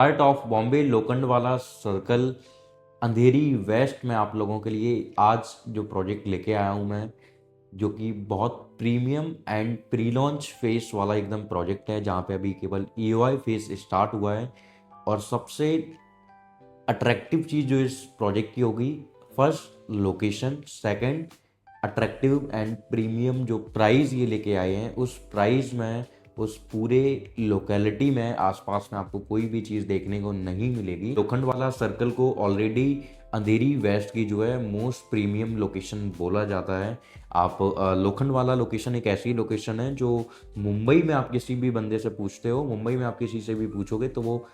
Heart of Bombay Lokhandwala circle Andheri west में आप लोगों के लिए आज जो प्रोजेक्ट लेके आया हूँ मैं, जो कि बहुत premium and pre launch face वाला एकदम प्रोजेक्ट है, जहाँ पे अभी केवल ईओआई फेस स्टार्ट हुआ है। और सबसे अट्रैक्टिव चीज़ जो इस प्रोजेक्ट की होगी, first location, second attractive and premium जो प्राइस ये लेके आए हैं, उस प्राइस में उस पूरे लोकेलिटी में आसपास में आपको कोई भी चीज़ देखने को नहीं मिलेगी। लोखंडवाला सर्कल को ऑलरेडी अंधेरी वेस्ट की जो है मोस्ट प्रीमियम लोकेशन बोला जाता है। आप लोखंडवाला लोकेशन एक ऐसी लोकेशन है जो मुंबई में आप किसी भी बंदे से पूछते हो, मुंबई में आप किसी से भी पूछोगे तो वो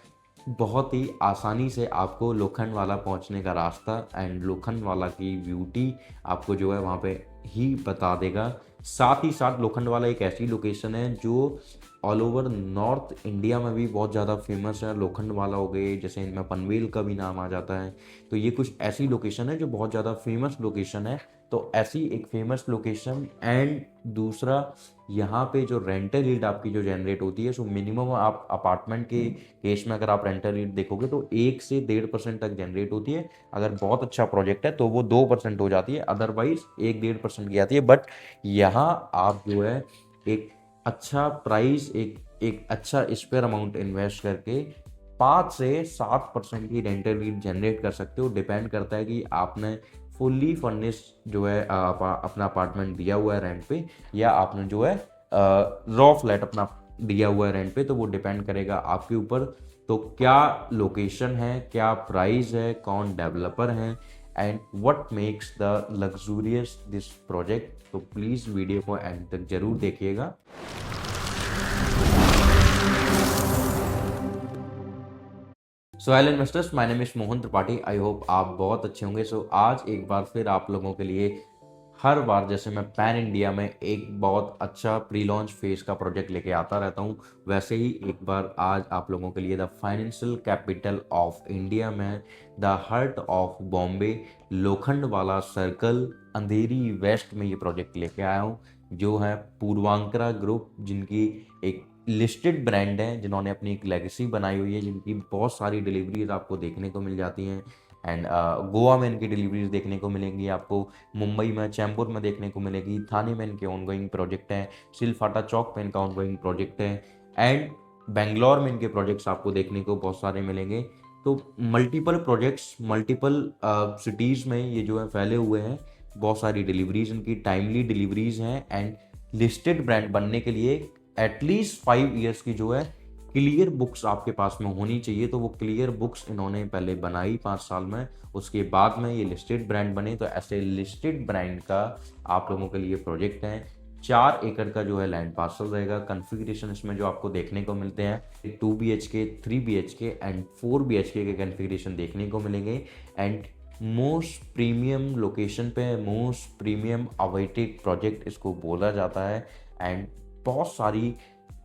बहुत ही आसानी से आपको लोखंडवाला पहुंचने का रास्ता एंड लोखंडवाला की ब्यूटी आपको जो है वहाँ पे ही बता देगा। साथ ही साथ लोखंडवाला एक ऐसी लोकेशन है जो ऑल ओवर नॉर्थ इंडिया में भी बहुत ज़्यादा फेमस है। लोखंडवाला हो गए, जैसे इनमें पनवेल का भी नाम आ जाता है। तो ये कुछ ऐसी लोकेशन है जो बहुत ज़्यादा फेमस लोकेशन है। तो ऐसी एक फेमस लोकेशन एंड दूसरा, यहाँ पे जो रेंटल ईल्ड आपकी जो जनरेट होती है, सो मिनिमम आप अपार्टमेंट के केस में अगर आप रेंटल ईल्ड देखोगे तो 1 से 1.5% तक जनरेट होती है। अगर बहुत अच्छा प्रोजेक्ट है तो वो 2% हो जाती है, अदरवाइज 1-1.5% की आती है। बट यहाँ आप जो है एक अच्छा प्राइस, एक अच्छा स्पेयर अमाउंट इन्वेस्ट करके 5 से 7% की रेंटल ईल्ड जनरेट कर सकते हो। डिपेंड करता है कि आपने फुल्ली फर्निश्ड जो है अपना अपार्टमेंट दिया हुआ है रेंट पे, या आपने जो है रॉ फ्लैट अपना दिया हुआ है रेंट पे, तो वो डिपेंड करेगा आपके ऊपर। तो क्या लोकेशन है, क्या प्राइस है, कौन डेवलपर है and what makes the luxurious this project, तो प्लीज़ वीडियो को एंड तक जरूर देखिएगा। So hello investors, my name is Mohan Tripathi. I hope आप बहुत अच्छे होंगे। सो आज एक बार फिर आप लोगों के लिए, हर बार जैसे मैं पैन इंडिया में एक बहुत अच्छा प्री लॉन्च फेज का प्रोजेक्ट लेके आता रहता हूँ, वैसे ही एक बार आज आप लोगों के लिए the financial capital of India में the heart of Bombay Lokhandwala circle Andheri west में ये प्रोजेक्ट लेके आया हूँ, जो है पूर्वांकरा ग्रुप, जिनकी एक लिस्टेड ब्रांड है, जिन्होंने अपनी एक लेगेसी बनाई हुई है, जिनकी बहुत सारी डिलीवरीज आपको देखने को मिल जाती हैं। एंड गोवा में इनकी डिलीवरीज देखने को मिलेंगी आपको, मुंबई में चैम्बूर में देखने को मिलेगी, थाने में इनके ऑनगोइंग प्रोजेक्ट हैं, सिलफाटा चौक में इनका ऑनगोइंग प्रोजेक्ट है, एंड बेंगलोर में इनके प्रोजेक्ट्स आपको देखने को बहुत सारे मिलेंगे। तो मल्टीपल प्रोजेक्ट्स, मल्टीपल सिटीज़ में ये जो है फैले हुए हैं। बहुत सारी डिलीवरीज इनकी टाइमली डिलीवरीज हैं एंड लिस्टेड ब्रांड बनने के लिए एटलीस्ट 5 ईयर्स की जो है क्लियर बुक्स आपके पास में होनी चाहिए। तो वो क्लियर बुक्स इन्होंने पहले बनाई 5 साल में, उसके बाद में ये लिस्टेड ब्रांड बने। तो ऐसे लिस्टेड ब्रांड का आप लोगों के लिए प्रोजेक्ट है। 4 एकड़ का जो है लैंड पार्सल रहेगा। कन्फिग्रेशन इसमें जो आपको देखने को मिलते हैं, 2 BHK, 3 BHK एंड 4 BHK के कन्फिग्रेशन देखने को मिलेंगे। एंड मोस्ट प्रीमियम लोकेशन पे मोस्ट प्रीमियम अवेटेड प्रोजेक्ट इसको बोला जाता है। एंड बहुत सारी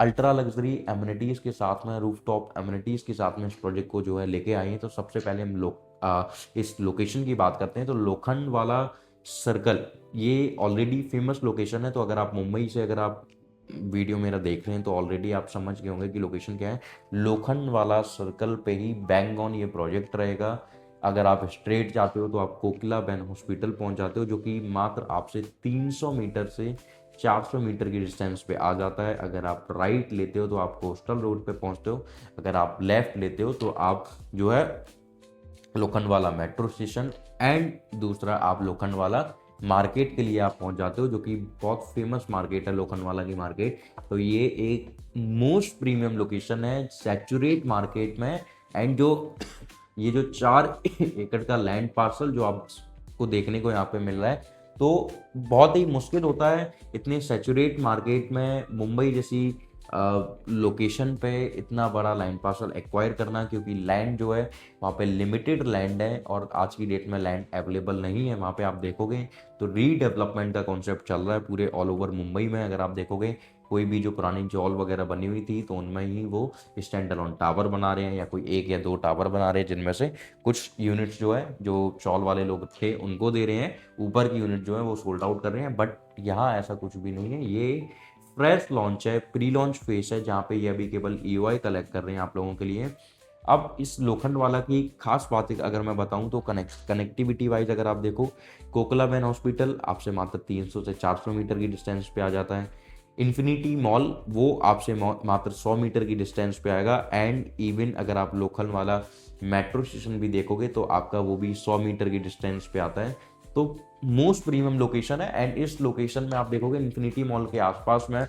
अल्ट्रा लग्जरी एमिनिटीज़ के साथ में, रूफटॉप एमिनिटीज़ के साथ में इस प्रोजेक्ट को जो है लेके आए हैं। तो सबसे पहले हम लोग इस लोकेशन की बात करते हैं। तो लोखंड वाला सर्कल ये ऑलरेडी फेमस लोकेशन है। तो अगर आप मुंबई से अगर आप वीडियो मेरा देख रहे हैं तो ऑलरेडी आप समझ गए होंगे कि लोकेशन क्या है। लोखंड वाला सर्कल पे ही बैंग ऑन ये प्रोजेक्ट रहेगा। अगर आप स्ट्रेट जाते हो तो आप कोकिला बेन हॉस्पिटल पहुंच जाते हो, जो कि मात्र आपसे 300 मीटर से 400 मीटर की डिस्टेंस पे आ जाता है। अगर आप राइट लेते हो तो आप कोस्टल रोड पे पहुंचते हो। अगर आप लेफ्ट लेते हो तो आप जो है लोखंडवाला मेट्रो स्टेशन एंड दूसरा आप लोखंडवाला मार्केट के लिए आप पहुंच जाते हो, जो कि बहुत फेमस मार्केट है लोखंडवाला की मार्केट। तो ये एक मोस्ट प्रीमियम लोकेशन है सैचुरेट मार्केट में। एंड जो ये जो 4 एकड़ का लैंड पार्सल जो आपको देखने को यहाँ पे मिल रहा है, तो बहुत ही मुश्किल होता है इतने सैचुरेट मार्केट में मुंबई जैसी लोकेशन पे इतना बड़ा लैंड पार्सल एक्वायर करना, क्योंकि लैंड जो है वहाँ पे लिमिटेड लैंड है और आज की डेट में लैंड अवेलेबल नहीं है। वहाँ पे आप देखोगे तो रीडेवलपमेंट का कॉन्सेप्ट चल रहा है पूरे ऑल ओवर मुंबई में। अगर आप देखोगे कोई भी जो पुरानी जॉल वगैरह बनी हुई थी तो उनमें ही वो स्टैंड अलोन टावर बना रहे हैं, या कोई 1 या 2 टावर बना रहे हैं, जिनमें से कुछ यूनिट्स जो है जो चॉल वाले लोग थे उनको दे रहे हैं, ऊपर की यूनिट जो है वो सोल्ड आउट कर रहे हैं। बट यहाँ ऐसा कुछ भी नहीं है। ये फ्रेश लॉन्च है, प्री लॉन्च फेस है, जहाँ पे ये अभी केवल ईओआई कलेक्ट कर रहे हैं आप लोगों के लिए। अब इस लोखंडवाला की खास बात अगर मैं बताऊं तो कनेक्टिविटी वाइज अगर आप देखो, कोकलाबेन हॉस्पिटल आपसे मात्र 300 से 400 मीटर की डिस्टेंस पे आ जाता है। इन्फिनिटी मॉल वो आपसे मात्र 100 मीटर की डिस्टेंस पे आएगा। एंड इवन अगर आप लोकल वाला मेट्रो स्टेशन भी देखोगे तो आपका वो भी 100 मीटर की डिस्टेंस पे आता है। तो मोस्ट प्रीमियम लोकेशन है। एंड इस लोकेशन में आप देखोगे इन्फिनिटी मॉल के आसपास में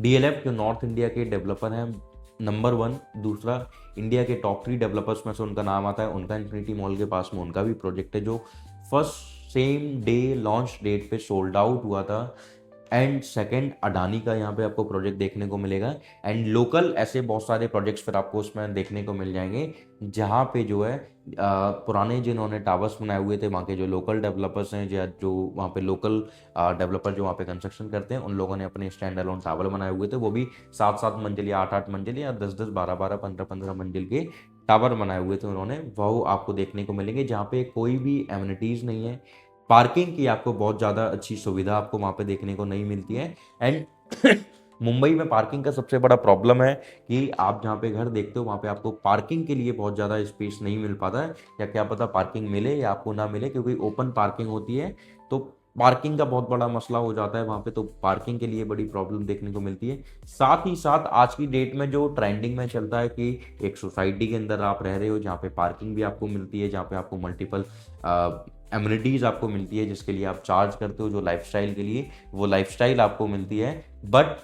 डीएलएफ जो नॉर्थ इंडिया के डेवलपर हैं नंबर 1, दूसरा इंडिया के टॉप 3 डेवलपर्स में से उनका नाम आता है, उनका इन्फिनिटी मॉल के पास में उनका भी प्रोजेक्ट है जो first same day launch date पे सोल्ड आउट हुआ था। एंड सेकंड अडानी का यहाँ पे आपको प्रोजेक्ट देखने को मिलेगा। एंड लोकल ऐसे बहुत सारे प्रोजेक्ट्स फिर आपको उसमें देखने को मिल जाएंगे जहाँ पे जो है पुराने जिन्होंने टावर्स बनाए हुए थे वहाँ के जो लोकल डेवलपर्स हैं या जो वहाँ पे लोकल डेवलपर जो वहाँ पे कंस्ट्रक्शन करते हैं उन लोगों ने अपने स्टैंड अलोन टावर बनाए हुए थे, वो भी 7-7 मंजिल या 8-8 मंजिल या 10-10 12-12 15-15 मंजिल के टावर बनाए हुए थे उन्होंने, वो आपको देखने को मिलेंगे जहाँ पे कोई भी एमिनिटीज़ नहीं है। पार्किंग की आपको बहुत ज़्यादा अच्छी सुविधा आपको वहाँ पे देखने को नहीं मिलती है। एंड मुंबई में पार्किंग का सबसे बड़ा प्रॉब्लम है कि आप जहाँ पे घर देखते हो वहाँ पे आपको पार्किंग के लिए बहुत ज़्यादा स्पेस नहीं मिल पाता है, या क्या पता पार्किंग मिले या आपको ना मिले, क्योंकि ओपन पार्किंग होती है तो पार्किंग का बहुत बड़ा मसला हो जाता है वहाँ पे, तो पार्किंग के लिए बड़ी प्रॉब्लम देखने को मिलती है। साथ ही साथ आज की डेट में जो ट्रेंडिंग में चलता है कि एक सोसाइटी के अंदर आप रह रहे हो जहाँ पे पार्किंग भी आपको मिलती है, जहाँ पे आपको मल्टीपल एमिनिटीज़ आपको मिलती है जिसके लिए आप चार्ज करते हो, जो लाइफस्टाइल के लिए वो लाइफस्टाइल आपको मिलती है। बट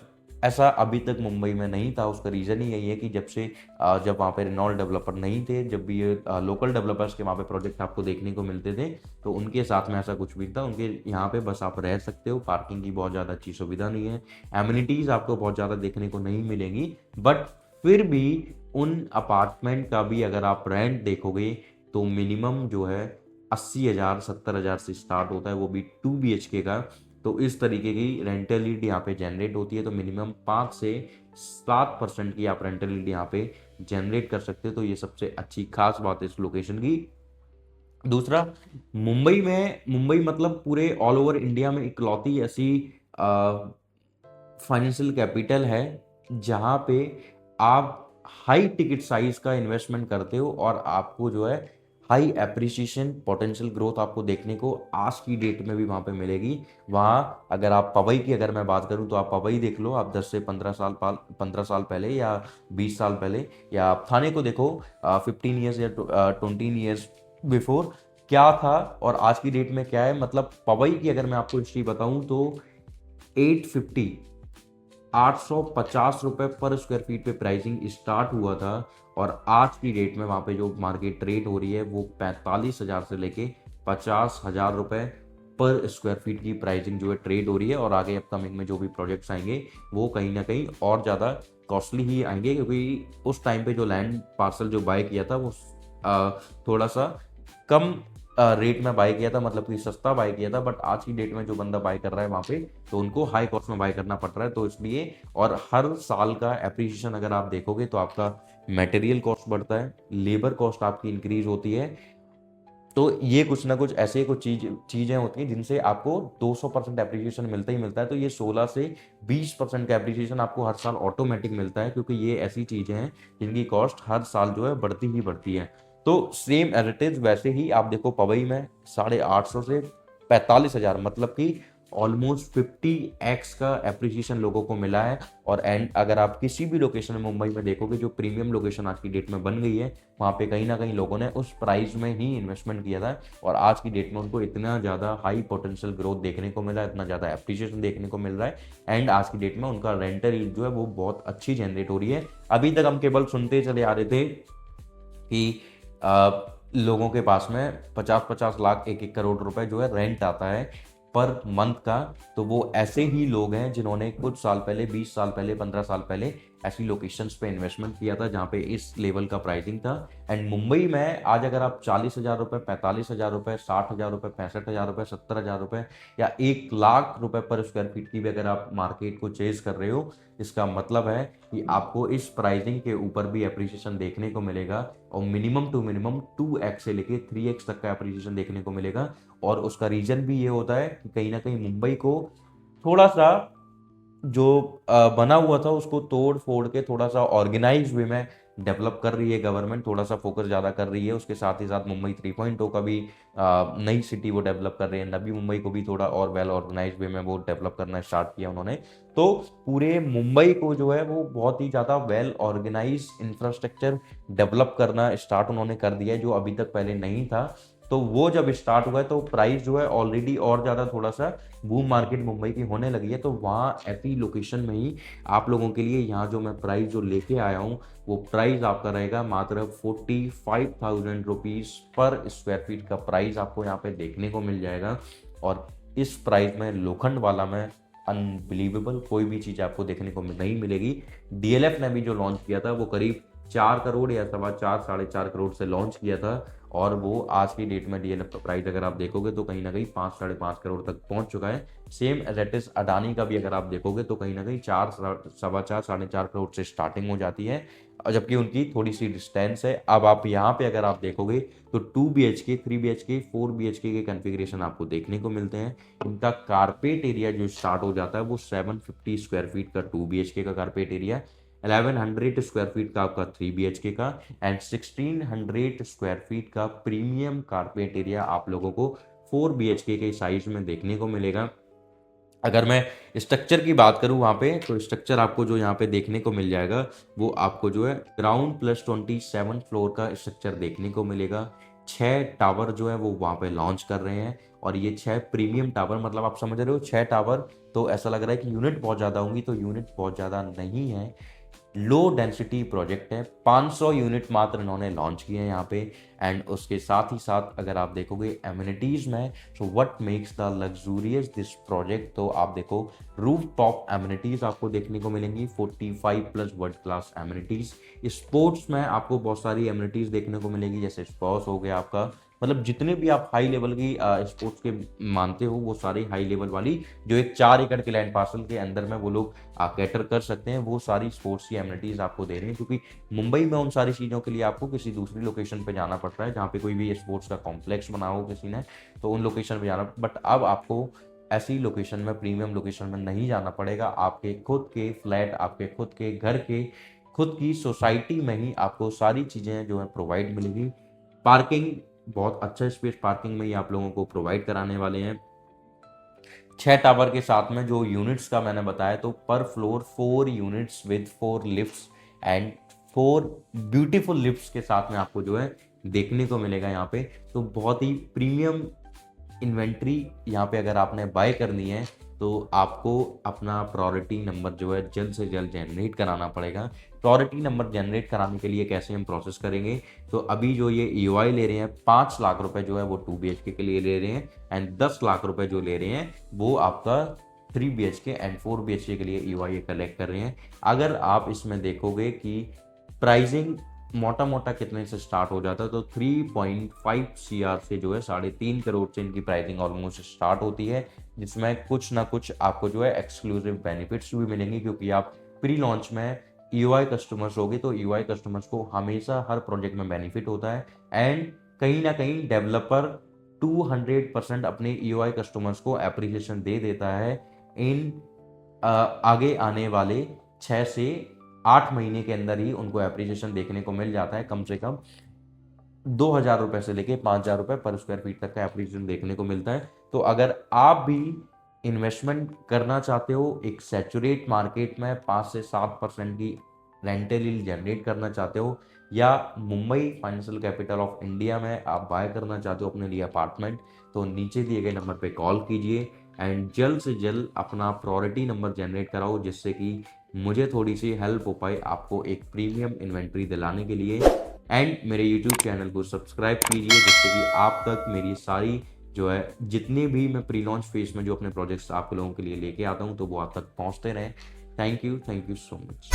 ऐसा अभी तक मुंबई में नहीं था। उसका रीज़न ही यही है कि जब वहाँ पे रेनॉल्ट डेवलपर नहीं थे, जब भी ये लोकल डेवलपर्स के वहाँ पे प्रोजेक्ट आपको देखने को मिलते थे तो उनके साथ में ऐसा कुछ भी था। उनके यहाँ पे बस आप रह सकते हो, पार्किंग की बहुत ज़्यादा अच्छी सुविधा नहीं है, एमिनिटीज़ आपको बहुत ज़्यादा देखने को नहीं मिलेंगी। बट फिर भी उन अपार्टमेंट का भी अगर आप रेंट देखोगे तो मिनिमम जो है 80,000 70,000 से स्टार्ट होता है, वो भी 2 BHK का। तो इस तरीके की रेंटल ईल्ड यहाँ पे जनरेट होती है। तो मिनिमम 5 से 7% की आप रेंटल ईल्ड यहाँ पे जनरेट कर सकते हो। तो ये सबसे अच्छी खास बात है इस लोकेशन की। दूसरा, मुंबई मतलब पूरे ऑल ओवर इंडिया में इकलौती ऐसी फाइनेंशियल कैपिटल है जहाँ पे आप हाई टिकट साइज का इन्वेस्टमेंट करते हो और आपको जो है हाई एप्रिसिएशन पोटेंशियल ग्रोथ आपको देखने को आज की डेट में भी वहाँ पे मिलेगी। वहाँ अगर आप पवई की अगर मैं बात करूँ तो आप पवई देख लो, आप 10 से 15 साल पहले या 20 साल पहले, या आप थाने को देखो 15 ईयर्स या 20 ईयर्स बिफोर क्या था और आज की डेट में क्या है। मतलब पवई की अगर मैं आपको हिस्ट्री बताऊं तो 850 850 रुपए पर स्क्वायर फीट पे प्राइसिंग स्टार्ट हुआ था और आज की डेट में वहाँ पे जो मार्केट ट्रेड हो रही है वो 45,000 से लेके 50,000 रुपए पर स्क्वायर फीट की प्राइसिंग जो है ट्रेड हो रही है। और आगे अपकमिंग में जो भी प्रोजेक्ट्स आएंगे वो कहीं ना कहीं और ज़्यादा कॉस्टली ही आएंगे, क्योंकि उस टाइम पे जो लैंड पार्सल जो बाय किया था वो थोड़ा सा कम रेट में बाय किया था, मतलब कि सस्ता बाय किया था। बट आज की डेट में जो बंदा बाय कर रहा है वहाँ पे तो उनको हाई कॉस्ट में बाय करना पड़ रहा है, तो इसलिए। और हर साल का एप्रिसिएशन अगर आप देखोगे तो आपका मटेरियल कॉस्ट बढ़ता है, लेबर कॉस्ट आपकी इंक्रीज होती है। तो ये कुछ ना कुछ ऐसे कुछ चीज़ें होती हैं जिनसे आपको 200% एप्रिसिएशन मिलता ही मिलता है। तो ये 16 से 20% का एप्रिसिएशन आपको हर साल ऑटोमेटिक मिलता है, क्योंकि ये ऐसी चीज़ें हैं जिनकी कॉस्ट हर साल जो है बढ़ती ही बढ़ती है। तो सेम एज इट इज वैसे ही आप देखो पवई में 850 से 45,000, मतलब कि ऑलमोस्ट 50x का एप्रिसिएशन लोगों को मिला है। और एंड अगर आप किसी भी लोकेशन में मुंबई में देखोगे जो प्रीमियम लोकेशन आज की डेट में बन गई है, वहाँ पे कहीं ना कहीं लोगों ने उस प्राइस में ही इन्वेस्टमेंट किया था और आज की डेट में उनको इतना ज़्यादा हाई पोटेंशियल ग्रोथ देखने को मिला है, इतना ज़्यादा एप्रिसिएशन देखने को मिल रहा है। एंड आज की डेट में उनका रेंटल यील्ड जो है वो बहुत अच्छी जनरेट हो रही है। अभी तक हम केवल सुनते चले आ रहे थे कि लोगों के पास में 50-50 लाख 1-1 करोड़ रुपए जो है रेंट आता है पर मंथ का। तो वो ऐसे ही लोग हैं जिन्होंने कुछ साल पहले 20 साल पहले 15 साल पहले ऐसी लोकेशंस पे इन्वेस्टमेंट किया था जहाँ पे इस लेवल का प्राइसिंग था। एंड मुंबई में आज अगर आप 40,000 रुपये 45,000 रुपये 60,000 रुपये 65,000 रुपये 70,000 रुपये या 1 लाख रुपए पर स्क्वायर फीट की भी अगर आप मार्केट को चेज कर रहे हो, इसका मतलब है कि आपको इस प्राइसिंग के ऊपर भी एप्रिसिएशन देखने को मिलेगा और मिनिमम टू मिनिमम 2x से लेके 3x तक का एप्रिसिएशन देखने को मिलेगा। और उसका रीजन भी ये होता है कि कहीं ना कहीं मुंबई को थोड़ा सा जो बना हुआ था उसको तोड़ फोड़ के थोड़ा सा ऑर्गेनाइज वे में डेवलप कर रही है गवर्नमेंट, थोड़ा सा फोकस ज़्यादा कर रही है। उसके साथ ही साथ मुंबई 3.0 का भी नई सिटी वो डेवलप कर रहे हैं। नवी मुंबई को भी थोड़ा और वेल ऑर्गेनाइज वे में वो डेवलप करना स्टार्ट किया उन्होंने। तो पूरे मुंबई को जो है वो बहुत ही ज़्यादा वेल ऑर्गेनाइज इंफ्रास्ट्रक्चर डेवलप करना स्टार्ट उन्होंने कर दिया है, जो अभी तक पहले नहीं था। तो वो जब स्टार्ट हुआ है तो प्राइस जो है ऑलरेडी और ज़्यादा थोड़ा सा बूम मार्केट मुंबई की होने लगी है। तो वहाँ ऐसी लोकेशन में ही आप लोगों के लिए यहाँ जो मैं प्राइस जो लेके आया हूँ वो प्राइस आपका रहेगा मात्र 45,000 रुपीज़ पर स्क्वायर फीट का प्राइस आपको यहाँ पे देखने को मिल जाएगा। और इस प्राइस में लोखंड वाला में अनबिलीवेबल कोई भी चीज़ आपको देखने को नहीं मिलेगी। डीएलएफ ने भी जो लॉन्च किया था वो करीब 4 करोड़ या 4.25 4.5 करोड़ से लॉन्च किया था, और वो आज की डेट में डीएलएफ का प्राइस अगर आप देखोगे तो कहीं ना कहीं 5 5.5 करोड़ तक पहुंच चुका है। सेम एज अडानी का भी अगर आप देखोगे तो कहीं ना कहीं 4 4.25 4.5 करोड़ से स्टार्टिंग हो जाती है, और जबकि उनकी थोड़ी सी डिस्टेंस है। अब आप यहाँ पे अगर आप देखोगे तो 2 BHK 3 BHK 4 BHK के कन्फिग्रेशन आपको देखने को मिलते हैं। इनका कारपेट एरिया जो स्टार्ट हो जाता है वो 750 स्क्वायर फीट का 2 BHK का कारपेट एरिया, 1100 स्क्वायर फीट का आपका 3 BHK का, एंड 1600 स्क्वायर फीट का प्रीमियम कारपेट एरिया आप लोगों को 4 BHK के साइज में देखने को मिलेगा। अगर मैं स्ट्रक्चर की बात करूं वहाँ पे, तो स्ट्रक्चर आपको जो यहाँ पे देखने को मिल जाएगा वो आपको जो है ग्राउंड प्लस 27 फ्लोर का स्ट्रक्चर देखने को मिलेगा। 6 टावर जो है वो वहाँ पे लॉन्च कर रहे हैं, और ये 6 प्रीमियम टावर, मतलब आप समझ रहे हो 6 टावर, तो ऐसा लग रहा है कि यूनिट बहुत ज़्यादा होंगी, तो यूनिट बहुत ज़्यादा नहीं है। लो डेंसिटी प्रोजेक्ट है, 500 यूनिट मात्र इन्होंने लॉन्च किए हैं यहाँ पे। एंड उसके साथ ही साथ अगर आप देखोगे एमिनिटीज़ में, so what makes the luxurious this project, तो आप देखो रूफ टॉप एमिनिटीज़ आपको देखने को मिलेंगी 45 plus world class amenities. Sports में आपको बहुत सारी एमिनिटीज़ देखने को मिलेगी, जैसे स्पॉस हो गया आपका, मतलब जितने भी आप हाई लेवल की स्पोर्ट्स के मानते हो वो सारी हाई लेवल वाली, जो एक 4 एकड़ के लैंड पार्सल के अंदर में वो लोग कैटर कर सकते हैं, वो सारी स्पोर्ट्स की एमिनिटीज़ आपको दे रहे हैं। क्योंकि मुंबई में उन सारी चीज़ों के लिए आपको किसी दूसरी लोकेशन पे जाना पड़ता है, जहाँ पे कोई भी स्पोर्ट्स का कॉम्प्लेक्स बना हो किसी ने, तो उन लोकेशन पे जाना, बट अब आपको ऐसी लोकेशन में, प्रीमियम लोकेशन में नहीं जाना पड़ेगा। आपके खुद के फ्लैट, आपके खुद के घर के, खुद की सोसाइटी में ही आपको सारी चीज़ें जो है प्रोवाइड मिलेगी। पार्किंग, बहुत अच्छा स्पेस पार्किंग में ही आप लोगों को प्रोवाइड कराने वाले हैं। 6 टावर के साथ में जो यूनिट्स का मैंने बताया, तो पर floor 4 units with 4 lifts and 4 beautiful lifts के साथ में आपको जो है देखने को मिलेगा यहाँ पे। तो बहुत ही प्रीमियम इन्वेंट्री यहाँ पे अगर आपने बाय करनी है तो आपको अपना प्रायोरिटी नंबर जो है जल्द से जल्द जनरेट कराना पड़ेगा। प्रायोरिटी नंबर जनरेट कराने के लिए कैसे हम प्रोसेस करेंगे, तो अभी जो ये EOI ले रहे हैं 5 लाख रुपए जो है वो 2 BHK के लिए ले रहे हैं, एंड 10 लाख रुपए जो ले रहे हैं वो आपका 3 BHK एंड 4 BHK के लिए EOI कलेक्ट कर रहे हैं। अगर आप इसमें देखोगे कि प्राइसिंग मोटा मोटा कितने से स्टार्ट हो जाता है, तो 3.5 CR से जो है 3.5 करोड़ से इनकी प्राइसिंग ऑलमोस्ट स्टार्ट होती है, जिसमें कुछ ना कुछ आपको जो है एक्सक्लूसिव बेनिफिट्स भी मिलेंगे। क्योंकि आप प्री लॉन्च में EOI कस्टमर्स होगे, तो EOI कस्टमर्स को हमेशा हर प्रोजेक्ट में बेनिफिट होता है, एंड कहीं ना कहीं डेवलपर 200% अपने EOI कस्टमर्स को एप्रिसिएशन दे देता है इन आगे आने वाले 6 से 8 महीने के अंदर ही उनको एप्रिसिएशन देखने को मिल जाता है। कम से कम 2,000 रुपए से लेके 5,000 रुपए पर स्क्वायर फीट तक का एप्रिसिएशन देखने को मिलता है। तो अगर आप भी इन्वेस्टमेंट करना चाहते हो, एक सैचुरेट मार्केट में 5 से 7% की रेंटल यील्ड जनरेट करना चाहते हो, या Mumbai financial capital of India में आप बाय करना चाहते हो अपने लिए अपार्टमेंट, तो नीचे दिए गए नंबर पे कॉल कीजिए एंड जल्द से जल्द अपना प्रायोरिटी नंबर जनरेट कराओ, जिससे कि मुझे थोड़ी सी हेल्प हो पाए आपको एक प्रीमियम इन्वेंट्री दिलाने के लिए। एंड मेरे यूट्यूब चैनल को सब्सक्राइब कीजिए, जिससे कि आप तक मेरी सारी जो है जितने भी मैं प्री लॉन्च फेज में जो अपने प्रोजेक्ट्स आप लोगों के लिए लेके आता हूँ, तो वो आप तक पहुँचते रहें। Thank you so much.